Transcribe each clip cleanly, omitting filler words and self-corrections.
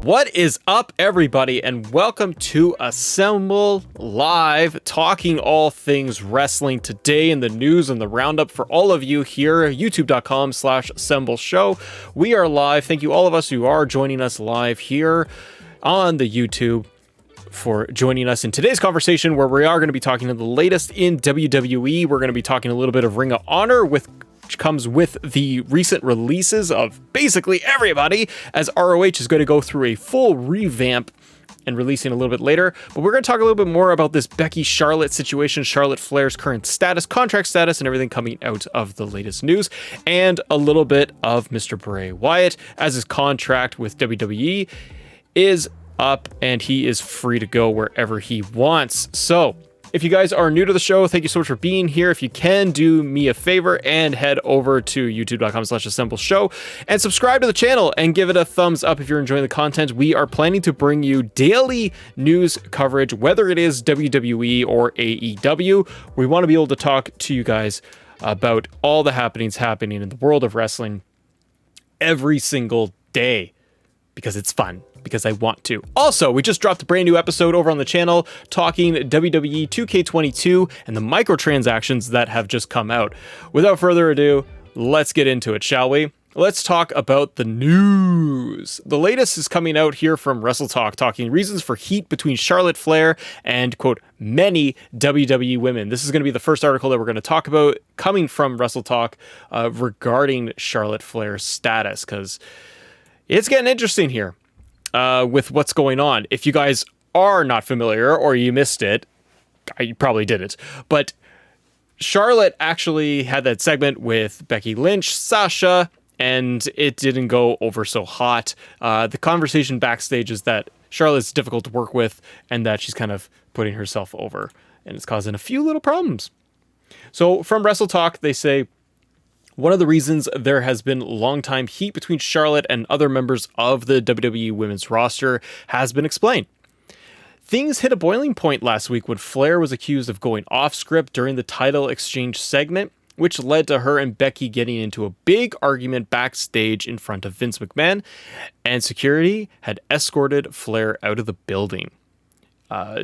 What is up, everybody, and welcome to Assemble Live, talking all things wrestling today in the news and the roundup for all of you here, youtube.com/assemble show. We are live. Thank you all of us who are joining us live here on the YouTube for joining us in today's conversation, where we are going to be talking to the latest in WWE. We're going to be talking a little bit of Ring of Honor, which comes with the recent releases of basically everybody, as ROH is going to go through a full revamp and releasing a little bit later. But we're going to talk a little bit more about this Becky Charlotte situation, Charlotte Flair's current status, contract status, and everything coming out of the latest news, and a little bit of Mr. Bray Wyatt, as his contract with WWE is up and he is free to go wherever he wants. So if you guys are new to the show, thank you so much for being here. If you can, do me a favor and head over to youtube.com/assemble show and subscribe to the channel and give it a thumbs up if you're enjoying the content. We are planning to bring you daily news coverage, whether it is WWE or AEW. We want to be able to talk to you guys about all the happenings happening in the world of wrestling every single day, because it's fun, because I want to. Also, we just dropped a brand new episode over on the channel talking WWE 2K22 and the microtransactions that have just come out. Without further ado, let's get into it, shall we? Let's talk about the news. The latest is coming out here from Wrestle Talk, talking reasons for heat between Charlotte Flair and, quote, many WWE women. This is going to be the first article that we're going to talk about coming from Wrestle Talk regarding Charlotte Flair's status, because it's getting interesting here with what's going on. If you guys are not familiar or you missed it, you probably didn't, but Charlotte actually had that segment with Becky Lynch, Sasha, and it didn't go over so hot. The conversation backstage is that Charlotte's difficult to work with and that she's kind of putting herself over, and it's causing a few little problems. So from Wrestle Talk, they say, one of the reasons there has been long-time heat between Charlotte and other members of the WWE women's roster has been explained. Things hit a boiling point last week when Flair was accused of going off script during the title exchange segment, which led to her and Becky getting into a big argument backstage in front of Vince McMahon, and security had escorted Flair out of the building.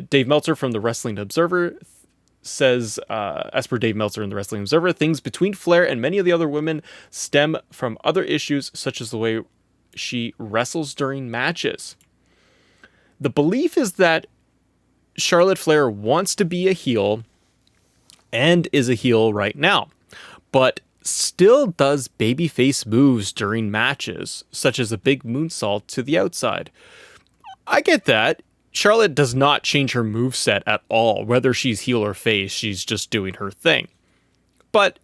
Dave Meltzer from the Wrestling Observer says, as per Dave Meltzer in the Wrestling Observer, things between Flair and many of the other women stem from other issues, such as the way she wrestles during matches. The belief is that Charlotte Flair wants to be a heel and is a heel right now, but still does babyface moves during matches, such as a big moonsault to the outside. I get that. Charlotte does not change her moveset at all. Whether she's heel or face, she's just doing her thing. But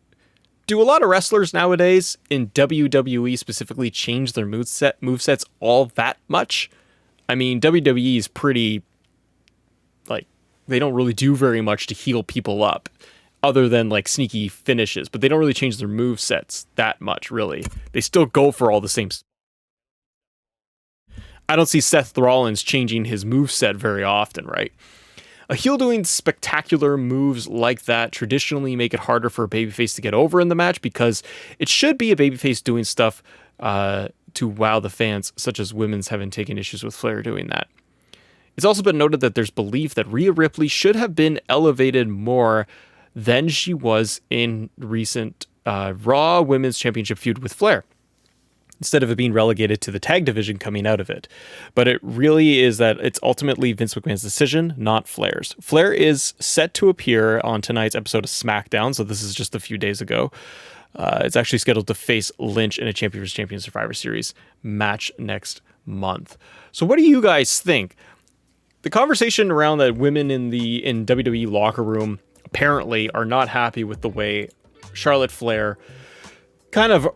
do a lot of wrestlers nowadays, in WWE specifically, change their movesets all that much? I mean, WWE is pretty, they don't really do very much to heal people up, other than sneaky finishes, but they don't really change their movesets that much, really. They still go for all the same stuff. I don't see Seth Rollins changing his moveset very often, right? A heel doing spectacular moves like that traditionally make it harder for a babyface to get over in the match, because it should be a babyface doing stuff to wow the fans, such as women's having taken issues with Flair doing that. It's also been noted that there's belief that Rhea Ripley should have been elevated more than she was in recent Raw Women's Championship feud with Flair, instead of it being relegated to the tag division coming out of it. But it really is that it's ultimately Vince McMahon's decision, not Flair's. Flair is set to appear on tonight's episode of SmackDown, so this is just a few days ago. It's actually scheduled to face Lynch in a Champion vs. Champion Survivor Series match next month. So what do you guys think? The conversation around that women in WWE locker room apparently are not happy with the way Charlotte Flair kind of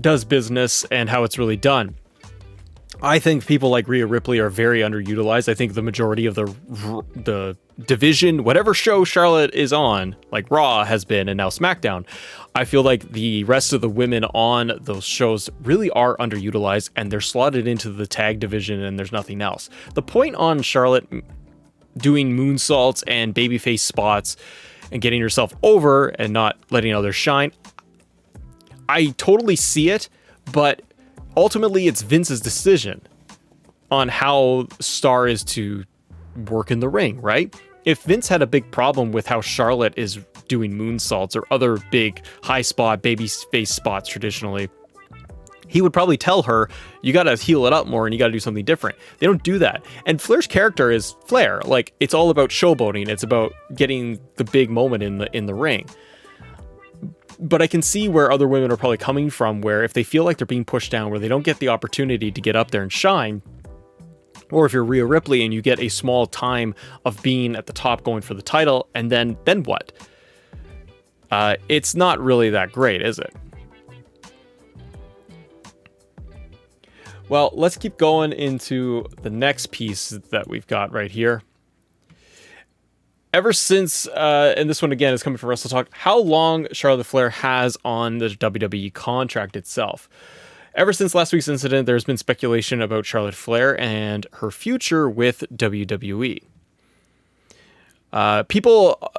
does business and how it's really done. I think people like Rhea Ripley are very underutilized. I think the majority of the division, whatever show Charlotte is on, like Raw has been and now SmackDown, I feel like the rest of the women on those shows really are underutilized, and they're slotted into the tag division and there's nothing else. The point on Charlotte doing moonsaults and babyface spots and getting herself over and not letting others shine, I totally see it, but ultimately it's Vince's decision. on how Star is to work in the ring, right? If Vince had a big problem with how Charlotte is doing moonsaults or other big high spot, baby face spots traditionally, he would probably tell her, you got to heal it up more and you got to do something different. They don't do that. And Flair's character is Flair. Like, it's all about showboating. It's about getting the big moment in the ring. But I can see where other women are probably coming from, where if they feel like they're being pushed down, where they don't get the opportunity to get up there and shine, or if you're Rhea Ripley and you get a small time of being at the top going for the title, and then what? It's not really that great, is it? Well, let's keep going into the next piece that we've got right here. Ever since, and this one again is coming from Wrestle Talk, how long Charlotte Flair has on the WWE contract itself. Ever since last week's incident, there's been speculation about Charlotte Flair and her future with WWE. People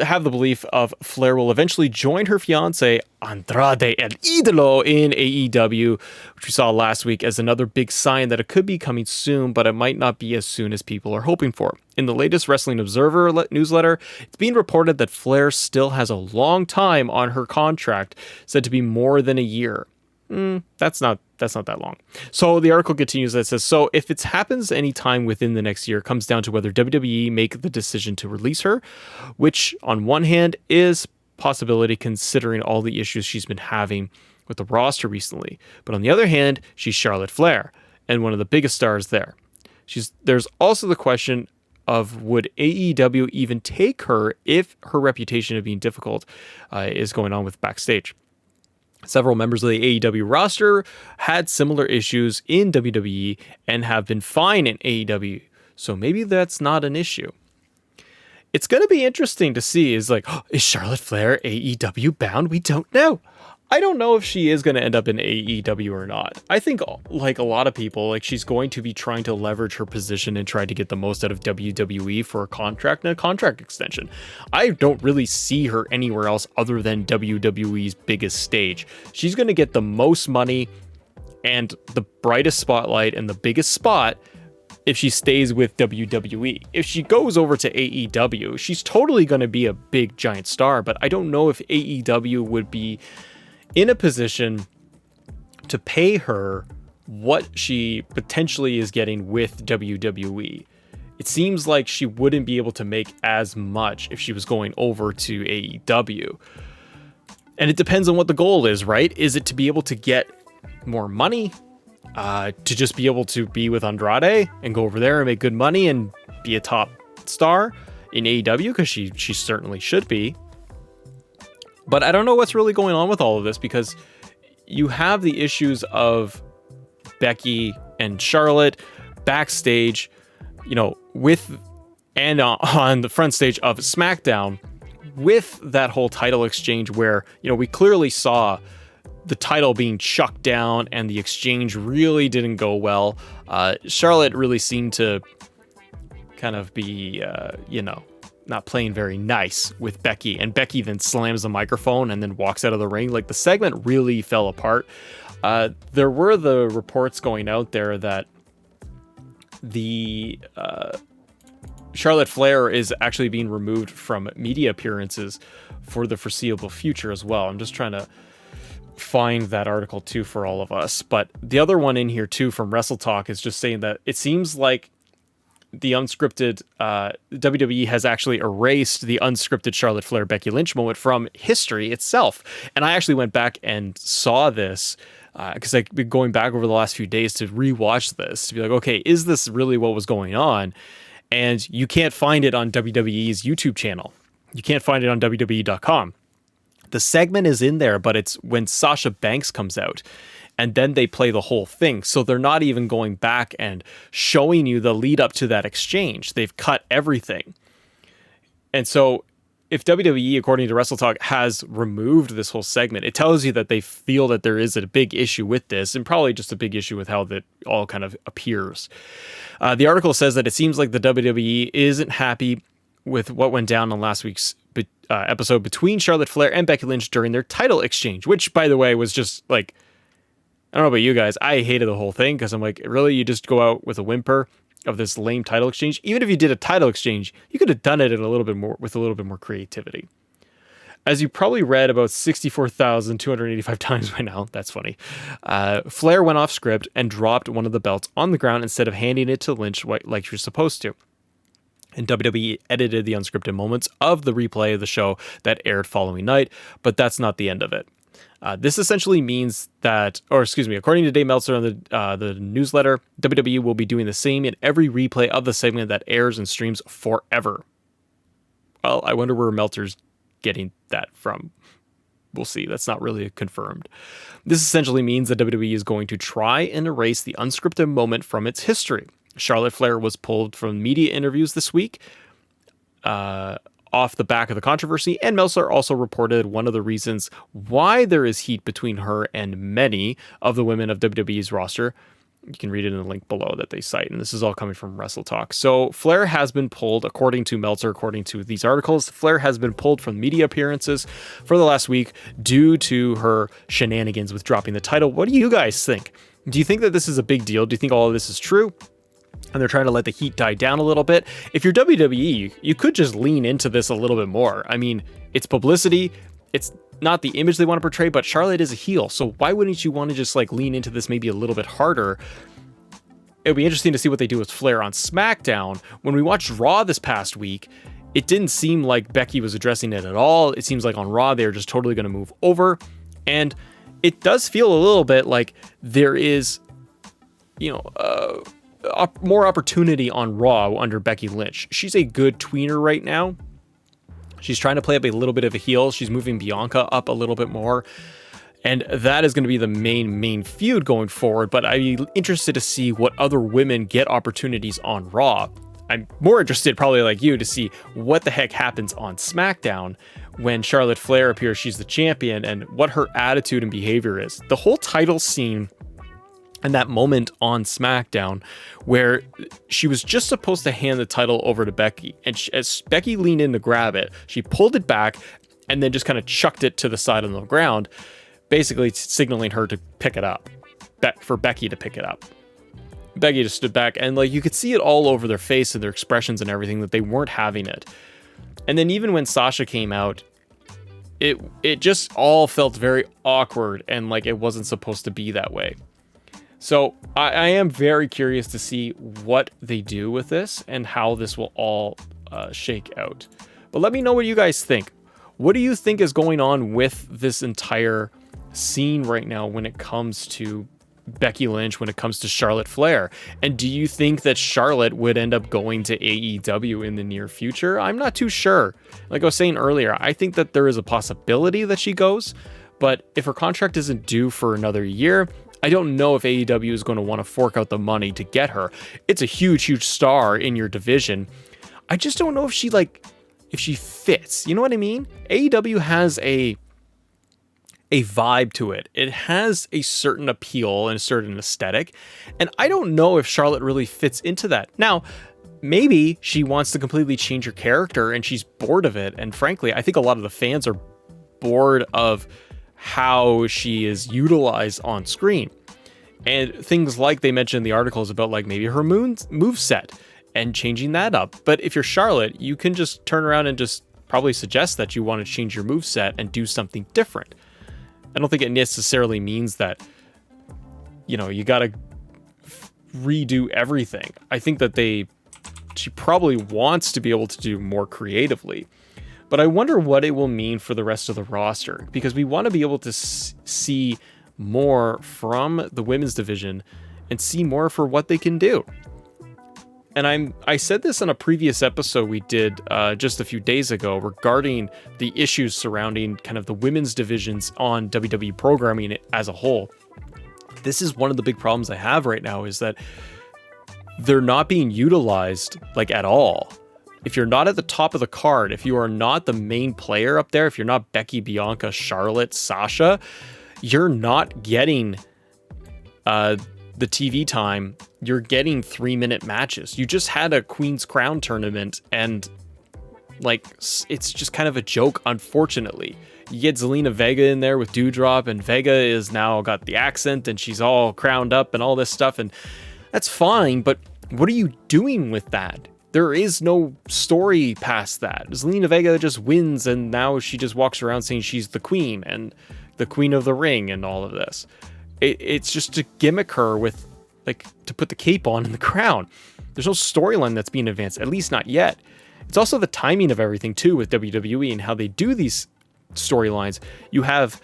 have the belief of Flair will eventually join her fiance Andrade El Idolo in AEW, which we saw last week as another big sign that it could be coming soon, but it might not be as soon as people are hoping for. In the latest Wrestling Observer newsletter, it's being reported that Flair still has a long time on her contract, said to be more than a year. That's not that long. So the article continues that says, so if it happens anytime within the next year, it comes down to whether WWE make the decision to release her, which on one hand is possibility considering all the issues she's been having with the roster recently. But on the other hand, she's Charlotte Flair and one of the biggest stars there. There's also the question of would AEW even take her if her reputation of being difficult is going on with Backstage. Several members of the AEW roster had similar issues in WWE and have been fine in AEW, so maybe that's not an issue. It's going to be interesting to see is Charlotte Flair AEW bound? We don't know. I don't know if she is going to end up in AEW or not. I think, like a lot of people, she's going to be trying to leverage her position and try to get the most out of WWE for a contract and a contract extension. I don't really see her anywhere else other than WWE's biggest stage. She's going to get the most money and the brightest spotlight and the biggest spot if she stays with WWE. If she goes over to AEW, she's totally going to be a big giant star, but I don't know if AEW would be in a position to pay her what she potentially is getting with WWE. It seems like she wouldn't be able to make as much if she was going over to AEW. And it depends on what the goal is, right? Is it to be able to get more money? To just be able to be with Andrade and go over there and make good money and be a top star in AEW? Because she certainly should be. But I don't know what's really going on with all of this, because you have the issues of Becky and Charlotte backstage, with and on the front stage of SmackDown with that whole title exchange where, we clearly saw the title being chucked down and the exchange really didn't go well. Charlotte really seemed to kind of be, not playing very nice with Becky, and Becky then slams the microphone and then walks out of the ring. The segment really fell apart. There were the reports going out there that the Charlotte Flair is actually being removed from media appearances for the foreseeable future as well. I'm just trying to find that article too for all of us. But the other one in here too from Wrestle Talk is just saying that it seems like the unscripted WWE has actually erased the unscripted Charlotte Flair Becky Lynch moment from history itself. And I actually went back and saw this because I've been going back over the last few days to rewatch this to be like, okay, is this really what was going on? And you can't find it on WWE's YouTube channel. You can't find it on WWE.com. The segment is in there, but it's when Sasha Banks comes out. And then they play the whole thing. So they're not even going back and showing you the lead up to that exchange. They've cut everything. And so if WWE, according to Wrestle Talk, has removed this whole segment, it tells you that they feel that there is a big issue with this, and probably just a big issue with how that all kind of appears. The article says that it seems like the WWE isn't happy with what went down on last week's episode between Charlotte Flair and Becky Lynch during their title exchange, which, by the way, was just I don't know about you guys. I hated the whole thing because I'm like, really? You just go out with a whimper of this lame title exchange? Even if you did a title exchange, you could have done it with a little bit more creativity. As you probably read about 64,285 times by now, that's funny, Flair went off script and dropped one of the belts on the ground instead of handing it to Lynch like you're supposed to. And WWE edited the unscripted moments of the replay of the show that aired following night, but that's not the end of it. This essentially means that, according to Dave Meltzer on the newsletter, WWE will be doing the same in every replay of the segment that airs and streams forever. Well, I wonder where Meltzer's getting that from. We'll see. That's not really confirmed. This essentially means that WWE is going to try and erase the unscripted moment from its history. Charlotte Flair was pulled from media interviews this week off the back of the controversy, and Meltzer also reported one of the reasons why there is heat between her and many of the women of WWE's roster. You can read it in the link below that they cite, and this is all coming from Wrestle Talk. So Flair has been pulled, according to Meltzer, according to these articles, Flair has been pulled from media appearances for the last week due to her shenanigans with dropping the title. What do you guys think? Do you think that this is a big deal? Do you think all of this is true? And they're trying to let the heat die down a little bit. If you're WWE, you could just lean into this a little bit more. I mean, it's publicity. It's not the image they want to portray, but Charlotte is a heel. So why wouldn't you want to just like lean into this maybe a little bit harder? It'll be interesting to see what they do with Flair on SmackDown. When we watched Raw this past week, it didn't seem like Becky was addressing it at all. It seems like on Raw, they're just totally going to move over. And it does feel a little bit like there is, more opportunity on Raw under Becky Lynch. She's a good tweener right now. She's trying to play up a little bit of a heel. She's moving Bianca up a little bit more. And that is going to be the main feud going forward. But I'd be interested to see what other women get opportunities on Raw. I'm more interested, probably like you, to see what the heck happens on SmackDown when Charlotte Flair appears. She's the champion, and what her attitude and behavior is. The whole title scene and that moment on SmackDown where she was just supposed to hand the title over to Becky, and as Becky leaned in to grab it, she pulled it back and then just kind of chucked it to the side on the ground, basically signaling her to pick it up, for Becky to pick it up. Becky just stood back, and like you could see it all over their face and their expressions and everything that they weren't having it. And then even when Sasha came out, it just all felt very awkward and like it wasn't supposed to be that way. So I am very curious to see what they do with this and how this will all shake out. But let me know what you guys think. What do you think is going on with this entire scene right now when it comes to Becky Lynch, when it comes to Charlotte Flair? And do you think that Charlotte would end up going to AEW in the near future? I'm not too sure. Like I was saying earlier, I think that there is a possibility that she goes, but if her contract isn't due for another year, I don't know if AEW is going to want to fork out the money to get her. It's a huge star in your division. I just don't know if she fits. You know what I mean? AEW has a vibe to it. It has a certain appeal and a certain aesthetic. And I don't know if Charlotte really fits into that. Now, maybe she wants to completely change her character and she's bored of it. And frankly, I think a lot of the fans are bored of how she is utilized on screen. And things like they mentioned in the articles about like maybe her move set and changing that up. But if you're Charlotte, you can just turn around and just probably suggest that you want to change your move set and do something different. I don't think it necessarily means that, you got to redo everything. I think that she probably wants to be able to do more creatively. But I wonder what it will mean for the rest of the roster, because we want to be able to see more from the women's division and see more for what they can do. And I said this on a previous episode we did just a few days ago regarding the issues surrounding kind of the women's divisions on WWE programming as a whole. This is one of the big problems I have right now, is that they're not being utilized like at all. If you're not at the top of the card, if you are not the main player up there, if you're not Becky, Bianca, Charlotte, Sasha, you're not getting the TV time. You're getting 3-minute matches. You just had a Queen's Crown tournament, and like it's just kind of a joke, unfortunately. You get Zelina Vega in there with Dewdrop, and Vega is now got the accent and she's all crowned up and all this stuff, and that's fine, but what are you doing with that? There is no story past that. Zelina Vega just wins, and now she just walks around saying she's the queen and the queen of the ring and all of this. It's just to gimmick her with, like, to put the cape on and the crown. There's no storyline that's being advanced, at least not yet. It's also the timing of everything too with WWE and how they do these storylines. You have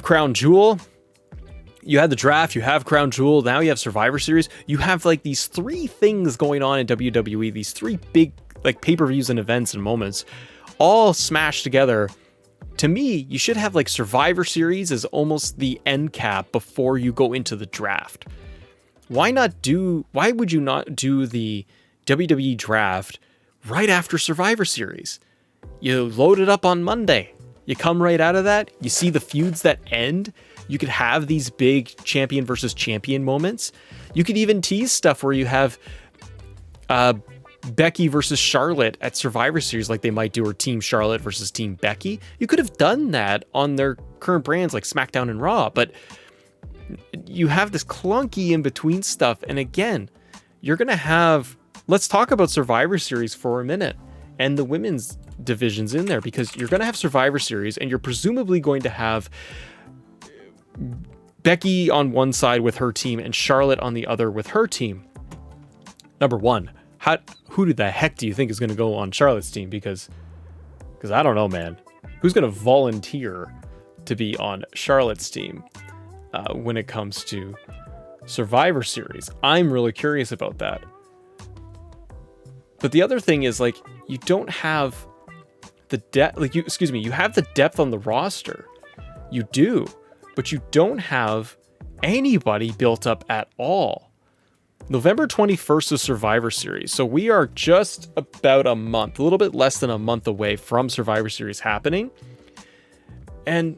Crown Jewel. You had the draft, you have Crown Jewel, now you have Survivor Series. You have like these three things going on in WWE, these three big like pay-per-views and events and moments all smashed together. To me, you should have like Survivor Series as almost the end cap before you go into the draft. Why would you not do the WWE draft right after Survivor Series? You load it up on Monday. You come right out of that. You see the feuds that end. You could have these big champion versus champion moments. You could even tease stuff where you have Becky versus Charlotte at Survivor Series like they might do, or Team Charlotte versus Team Becky. You could have done that on their current brands like SmackDown and Raw, but you have this clunky in between stuff. And again, you're going to have, let's talk about Survivor Series for a minute and the women's divisions in there, because you're going to have Survivor Series and you're presumably going to have Becky on one side with her team and Charlotte on the other with her team. Number one, who the heck do you think is going to go on Charlotte's team? Because I don't know, man. Who's going to volunteer to be on Charlotte's team when it comes to Survivor Series? I'm really curious about that. But the other thing is, like, you don't have the depth. Like, you have the depth on the roster. You do. But you don't have anybody built up at all. November 21st is Survivor Series. So we are just about a month, a little bit less than a month away from Survivor Series happening. And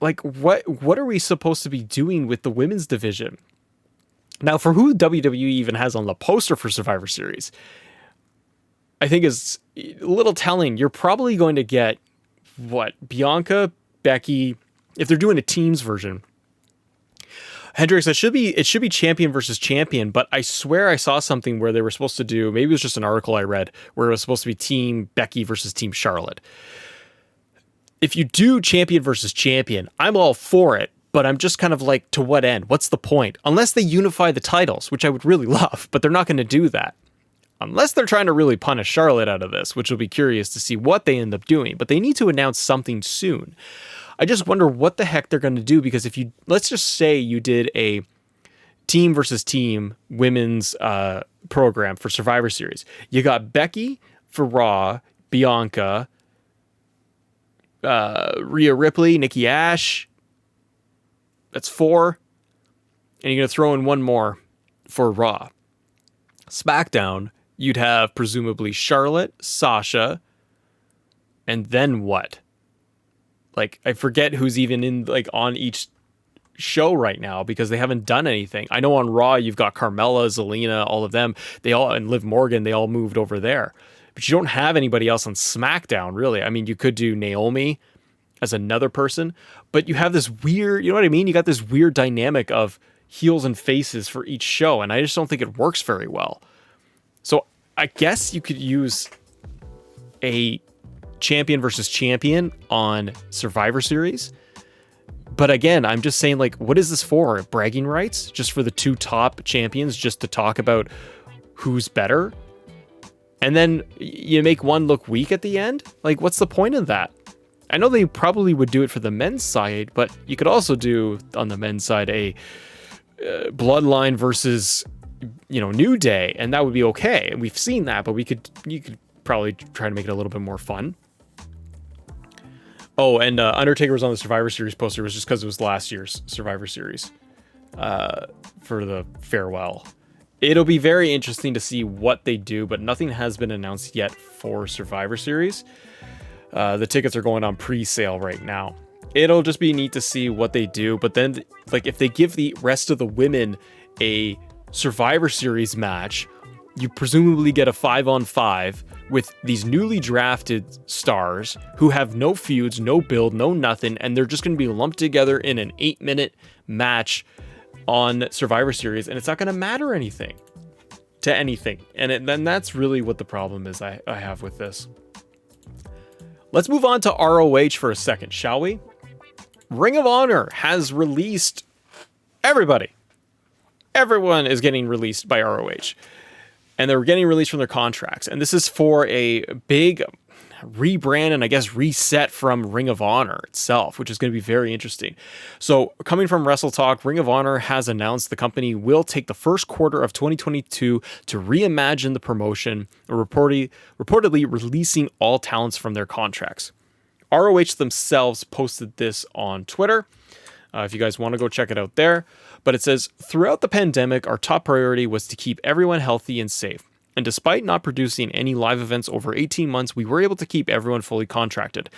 like, what are we supposed to be doing with the women's division? Now, for who WWE even has on the poster for Survivor Series, I think is a little telling. You're probably going to get Bianca, Becky. If they're doing a teams version, Hendricks, it should be champion versus champion, but I swear I saw something where they were supposed to do, maybe it was just an article I read, where it was supposed to be Team Becky versus Team Charlotte. If you do champion versus champion, I'm all for it, but I'm just kind of like, to what end? What's the point? Unless they unify the titles, which I would really love, but they're not going to do that. Unless they're trying to really punish Charlotte out of this, which will be curious to see what they end up doing, but they need to announce something soon. I just wonder what the heck they're going to do, because if let's just say you did a team versus team women's program for Survivor Series. You got Becky for Raw, Bianca, Rhea Ripley, Nikki Ash. That's 4. And you're going to throw in one more for Raw. SmackDown, you'd have presumably Charlotte, Sasha, and then what? Like, I forget who's even in, like, on each show right now, because they haven't done anything. I know on Raw you've got Carmella, Zelina, all of them. And Liv Morgan, they all moved over there. But you don't have anybody else on SmackDown, really. I mean, you could do Naomi as another person, but you have this weird, you know what I mean? You got this weird dynamic of heels and faces for each show, and I just don't think it works very well. So I guess you could use a champion versus champion on Survivor Series. But again, I'm just saying, like, what is this for? Bragging rights? Just for the 2 top champions, just to talk about who's better? And then you make one look weak at the end? Like, what's the point of that? I know they probably would do it for the men's side, but you could also do on the men's side a Bloodline versus, New Day, and that would be okay. And we've seen that, but you could probably try to make it a little bit more fun. Oh, and Undertaker was on the Survivor Series poster. It was just because it was last year's Survivor Series for the farewell. It'll be very interesting to see what they do, but nothing has been announced yet for Survivor Series. The tickets are going on pre-sale right now. It'll just be neat to see what they do, but then, like, if they give the rest of the women a Survivor Series match, you presumably get a 5-on-5 with these newly drafted stars who have no feuds, no build, no nothing, and they're just going to be lumped together in an 8-minute match on Survivor Series, and it's not going to matter anything. And then that's really what the problem is I have with this. Let's move on to ROH for a second, shall we? Ring of Honor has released everybody. Everyone is getting released by ROH. And they're getting released from their contracts. And this is for a big rebrand and I guess reset from Ring of Honor itself, which is going to be very interesting. So coming from Wrestle Talk, Ring of Honor has announced the company will take the first quarter of 2022 to reimagine the promotion, reportedly releasing all talents from their contracts. ROH themselves posted this on Twitter. If you guys want to go check it out there. But it says, throughout the pandemic, our top priority was to keep everyone healthy and safe. And despite not producing any live events over 18 months, we were able to keep everyone fully contracted.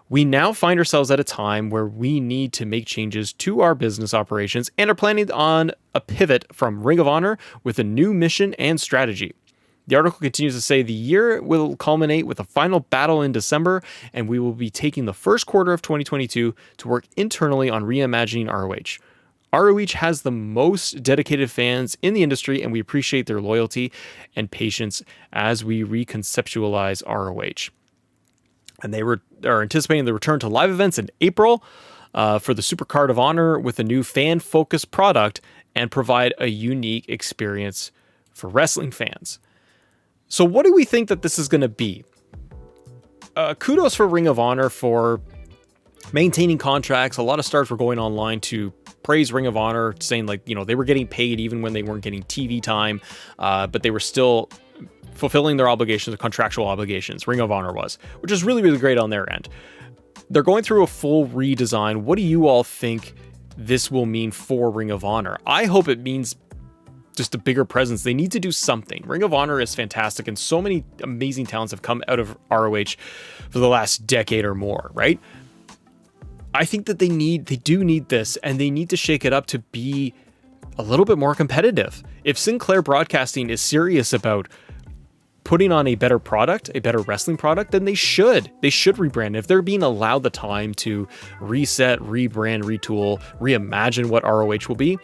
We now find ourselves at a time where we need to make changes to our business operations and are planning on a pivot from Ring of Honor with a new mission and strategy. The article continues to say the year will culminate with a final battle in December, and we will be taking the first quarter of 2022 to work internally on reimagining ROH. ROH has the most dedicated fans in the industry, and we appreciate their loyalty and patience as we reconceptualize ROH. And they are anticipating the return to live events in April for the Supercard of Honor with a new fan-focused product and provide a unique experience for wrestling fans. So what do we think that this is going to be? Kudos for Ring of Honor for maintaining contracts. A lot of stars were going online to praise Ring of Honor, saying they were getting paid even when they weren't getting TV time, but they were still fulfilling their obligations, their contractual obligations. Ring of Honor was, which is really, really great on their end. They're going through a full redesign. What do you all think this will mean for Ring of Honor? I hope it means just a bigger presence. They need to do something. Ring of Honor is fantastic, and so many amazing talents have come out of ROH for the last decade or more, right? I think that they do need this, and they need to shake it up to be a little bit more competitive. If Sinclair Broadcasting is serious about putting on a better product, a better wrestling product, then they should rebrand. If they're being allowed the time to reset, rebrand, retool, reimagine what ROH will be,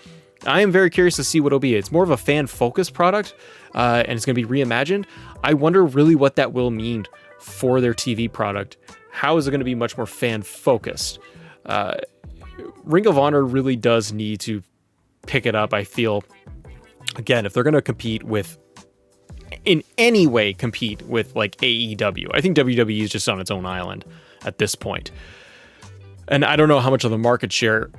I am very curious to see what it'll be. It's more of a fan-focused product, and it's going to be reimagined. I wonder really what that will mean for their TV product. How is it going to be much more fan-focused? Ring of Honor really does need to pick it up, I feel. Again, if they're going to compete with, in any way compete with like AEW, I think WWE is just on its own island at this point. And I don't know how much of the market share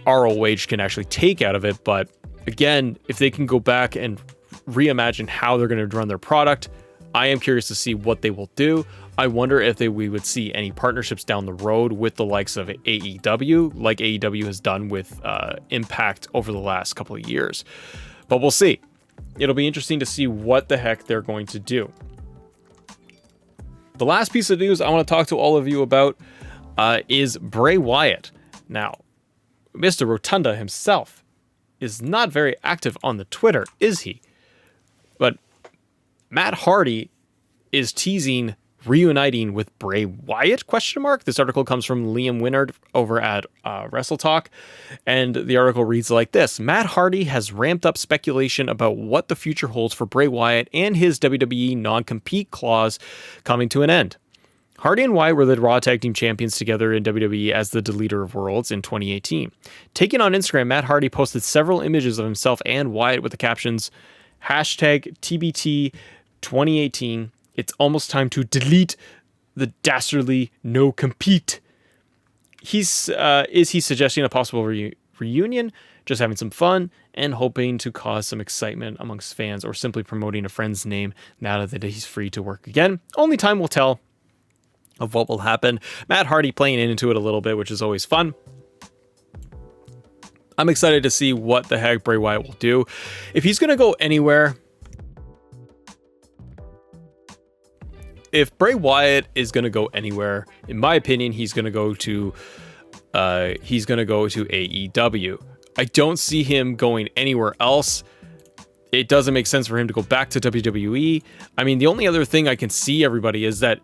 ROH can actually take out of it, but again, if they can go back and reimagine how they're going to run their product, I am curious to see what they will do. I wonder if we would see any partnerships down the road with the likes of AEW, like AEW has done with Impact over the last couple of years. But we'll see. It'll be interesting to see what the heck they're going to do. The last piece of news I want to talk to all of you about is Bray Wyatt. Now, Mr. Rotunda himself is not very active on the Twitter, is he? But Matt Hardy is teasing reuniting with Bray Wyatt, ? This article comes from Liam Winnard over at Wrestle Talk, and the article reads like this. Matt Hardy has ramped up speculation about what the future holds for Bray Wyatt and his WWE non-compete clause coming to an end. Hardy and Wyatt were the Raw Tag Team Champions together in WWE as the Deleter of Worlds in 2018. Taken on Instagram, Matt Hardy posted several images of himself and Wyatt with the captions, #TBT 2018, it's almost time to delete the dastardly no compete. Is he suggesting a possible reunion, just having some fun, and hoping to cause some excitement amongst fans, or simply promoting a friend's name now that he's free to work again? Only time will tell of what will happen. Matt Hardy playing into it a little bit, which is always fun. I'm excited to see what the heck Bray Wyatt will do. If he's going to go anywhere, if Bray Wyatt is going to go anywhere, in my opinion, he's going to go to AEW. I don't see him going anywhere else. it doesn't make sense for him to go back to WWE. I mean, the only other thing I can see, everybody, is that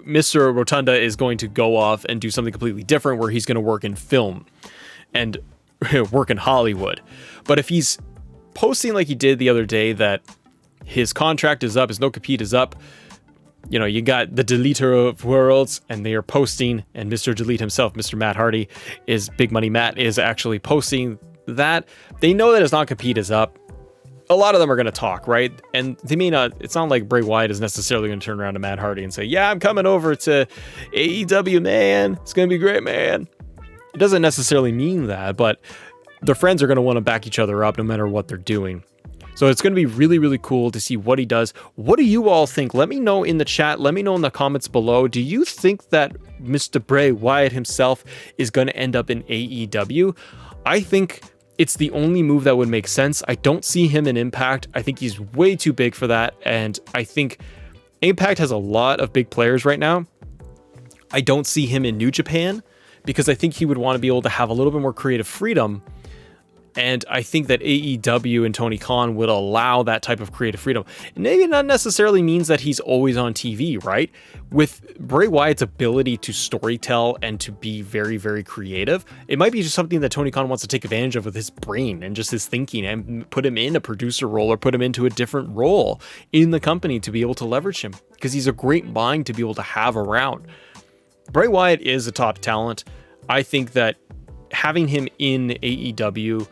Mr. Rotunda is going to go off and do something completely different where he's going to work in film and work in Hollywood. But if he's posting like he did the other day that his contract is up, his no-compete is up, you know, you got the deleter of worlds and they are posting, and Mr. Delete himself, Mr. Matt Hardy, is Big Money Matt, is actually posting that. They know that his non-compete is up. A lot of them are going to talk, right? And they may not, it's not like Bray Wyatt is necessarily going to turn around to Matt Hardy and say, yeah, I'm coming over to AEW, man. It's going to be great, man. It doesn't necessarily mean that, but their friends are going to want to back each other up no matter what they're doing. So it's going to be really, really cool to see what he does. What do you all think? Let me know in the chat. Let me know in the comments below. Do you think that Mr. Bray Wyatt himself is going to end up in AEW? I think it's the only move that would make sense. I don't see him in Impact. I think he's way too big for that. And I think Impact has a lot of big players right now. I don't see him in New Japan because I think he would want to be able to have a little bit more creative freedom. And I think that AEW and Tony Khan would allow that type of creative freedom. And maybe not necessarily means that he's always on TV, right? With Bray Wyatt's ability to storytell and to be very, very creative, it might be just something that Tony Khan wants to take advantage of with his brain and just his thinking and put him in a producer role or put him into a different role in the company to be able to leverage him, because he's a great mind to be able to have around. Bray Wyatt is a top talent. I think that having him in AEW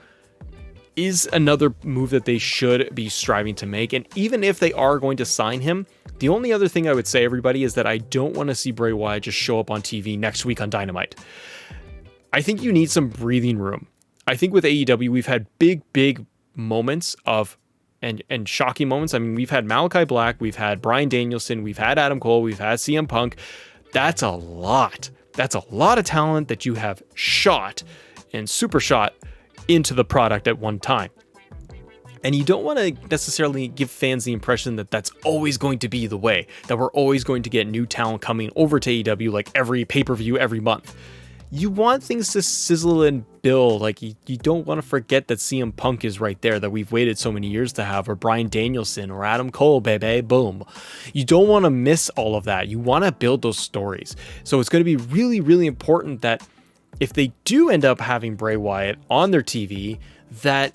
is another move that they should be striving to make. And even if they are going to sign him, the only other thing I would say, everybody, is that I don't want to see Bray Wyatt just show up on TV next week on Dynamite. I think you need some breathing room. I think with AEW, we've had big moments of and shocking moments. I mean, we've had Malachi Black, we've had Bryan Danielson, we've had Adam Cole, we've had CM Punk. That's a lot. That's a lot of talent that you have shot and super shot into the product at one time. And you don't want to necessarily give fans the impression that that's always going to be the way, that we're always going to get new talent coming over to AEW like every pay-per-view every month. You want things to sizzle and build. Like you don't want to forget that CM Punk is right there, that we've waited so many years to have, or Bryan Danielson or Adam Cole, baby, boom. You don't want to miss all of that. You want to build those stories. So it's going to be really, really important that if they do end up having Bray Wyatt on their TV, that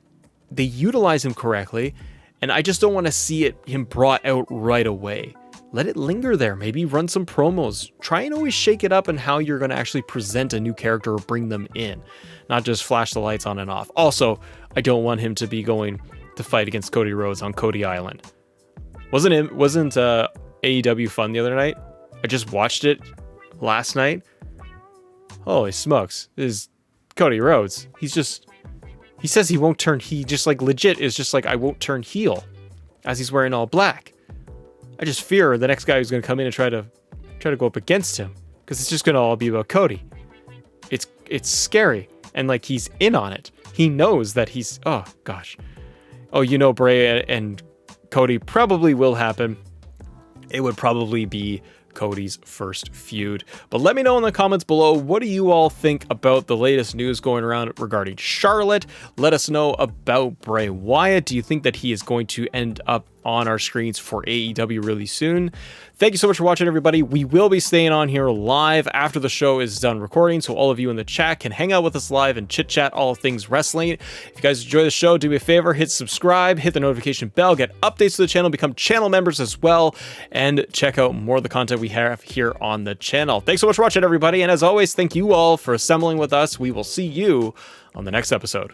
they utilize him correctly. And I just don't want to see him brought out right away. Let it linger there. Maybe run some promos. Try and always shake it up in how you're going to actually present a new character or bring them in, not just flash the lights on and off. Also, I don't want him to be going to fight against Cody Rhodes on Cody Island. Wasn't AEW fun the other night? I just watched it last night. Holy smokes, this is Cody Rhodes. He says he won't turn, he just like legit is just like, I won't turn heel as he's wearing all black. I just fear the next guy who's going to come in and try to go up against him, because it's just going to all be about Cody. It's scary. And like, he's in on it. He knows that he's, oh gosh. Oh, you know, Bray and Cody probably will happen. It would probably be Cody's first feud. But let me know in the comments below, what do you all think about the latest news going around regarding Charlotte? Let us know about Bray Wyatt. Do you think that he is going to end up on our screens for AEW really soon? Thank you so much for watching, everybody. We will be staying on here live after the show is done recording, so all of you in the chat can hang out with us live and chit chat all things wrestling. If you guys enjoy the show, do me a favor, hit subscribe, hit the notification bell, get updates to the channel, become channel members as well, and check out more of the content we have here on the channel. Thanks so much for watching, everybody, and as always, thank you all for assembling with us. We will see you on the next episode.